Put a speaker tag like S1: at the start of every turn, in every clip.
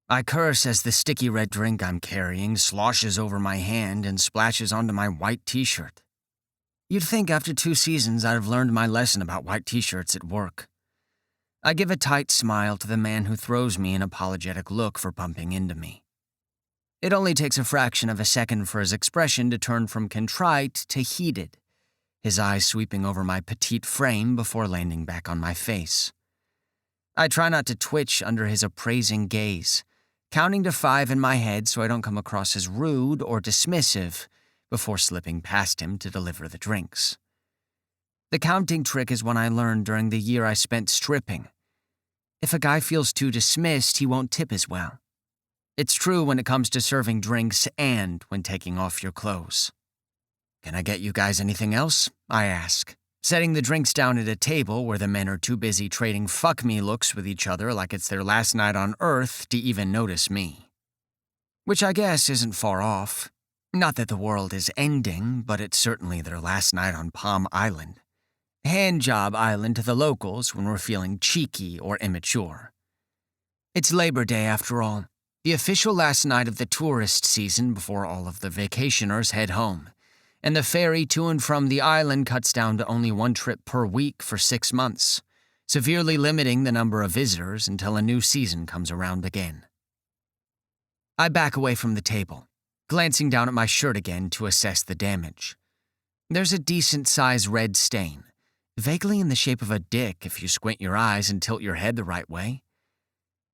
S1: I curse as the sticky red drink I'm carrying sloshes over my hand and splashes onto my white t-shirt. You'd think after 2 seasons I'd have learned my lesson about white t-shirts at work. I give a tight smile to the man who throws me an apologetic look for bumping into me. It only takes a fraction of a second for his expression to turn from contrite to heated, his eyes sweeping over my petite frame before landing back on my face. I try not to twitch under his appraising gaze, counting to 5 in my head so I don't come across as rude or dismissive before slipping past him to deliver the drinks. The counting trick is one I learned during the year I spent stripping. If a guy feels too dismissed, he won't tip as well. It's true when it comes to serving drinks and when taking off your clothes. "Can I get you guys anything else?" I ask, setting the drinks down at a table where the men are too busy trading fuck me looks with each other like it's their last night on Earth to even notice me. Which I guess isn't far off. Not that the world is ending, but it's certainly their last night on Palm Island. Handjob Island to the locals when we're feeling cheeky or immature. It's Labor Day after all, the official last night of the tourist season before all of the vacationers head home, and the ferry to and from the island cuts down to only 1 trip per week for 6 months, severely limiting the number of visitors until a new season comes around again. I back away from the table, glancing down at my shirt again to assess the damage. There's a decent-sized red stain, vaguely in the shape of a dick if you squint your eyes and tilt your head the right way.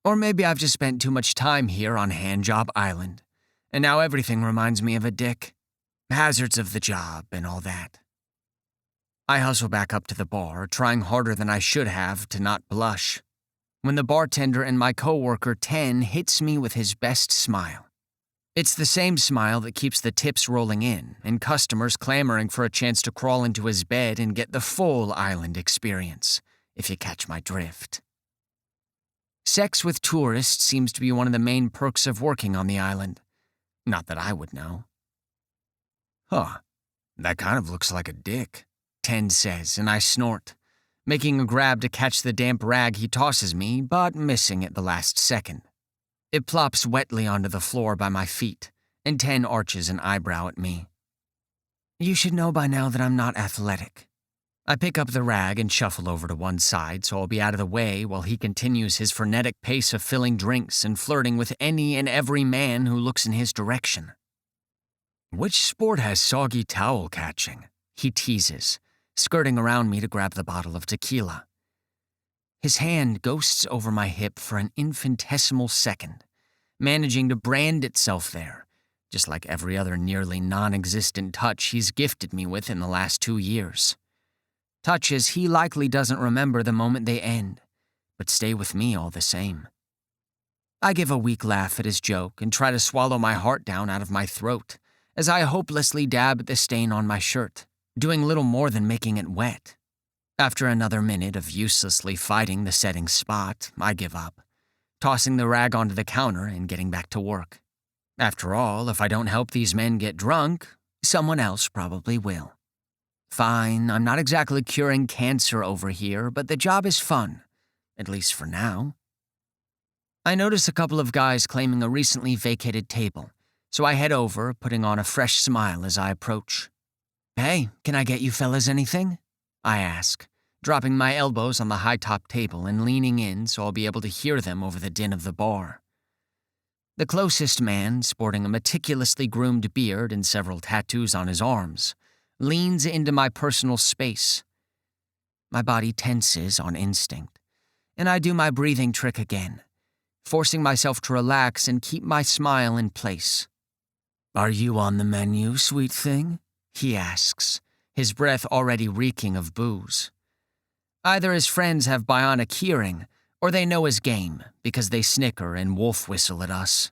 S1: Or maybe I've just spent too much time here on Handjob Island, and now everything reminds me of a dick. Hazards of the job and all that. I hustle back up to the bar, trying harder than I should have to not blush, when the bartender and my coworker 10 hits me with his best smile. It's the same smile that keeps the tips rolling in and customers clamoring for a chance to crawl into his bed and get the full island experience, if you catch my drift. Sex with tourists seems to be one of the main perks of working on the island. Not that I would know. "Huh, that kind of looks like a dick," 10 says, and I snort, making a grab to catch the damp rag he tosses me, but missing at the last second. It plops wetly onto the floor by my feet, and 10 arches an eyebrow at me. "You should know by now that I'm not athletic." I pick up the rag and shuffle over to one side so I'll be out of the way while he continues his frenetic pace of filling drinks and flirting with any and every man who looks in his direction. "Which sport has soggy towel catching?" he teases, skirting around me to grab the bottle of tequila. His hand ghosts over my hip for an infinitesimal second, managing to brand itself there, just like every other nearly non-existent touch he's gifted me with in the last 2 years. Touches he likely doesn't remember the moment they end, but stay with me all the same. I give a weak laugh at his joke and try to swallow my heart down out of my throat as I hopelessly dab at the stain on my shirt, doing little more than making it wet. After another minute of uselessly fighting the setting spot, I give up, tossing the rag onto the counter and getting back to work. After all, if I don't help these men get drunk, someone else probably will. Fine, I'm not exactly curing cancer over here, but the job is fun, at least for now. I notice a couple of guys claiming a recently vacated table, so I head over, putting on a fresh smile as I approach. "Hey, can I get you fellas anything?" I ask, dropping my elbows on the high-top table and leaning in so I'll be able to hear them over the din of the bar. The closest man, sporting a meticulously groomed beard and several tattoos on his arms, leans into my personal space. My body tenses on instinct, and I do my breathing trick again, forcing myself to relax and keep my smile in place. "Are you on the menu, sweet thing?" he asks, his breath already reeking of booze. Either his friends have bionic hearing, or they know his game because they snicker and wolf whistle at us.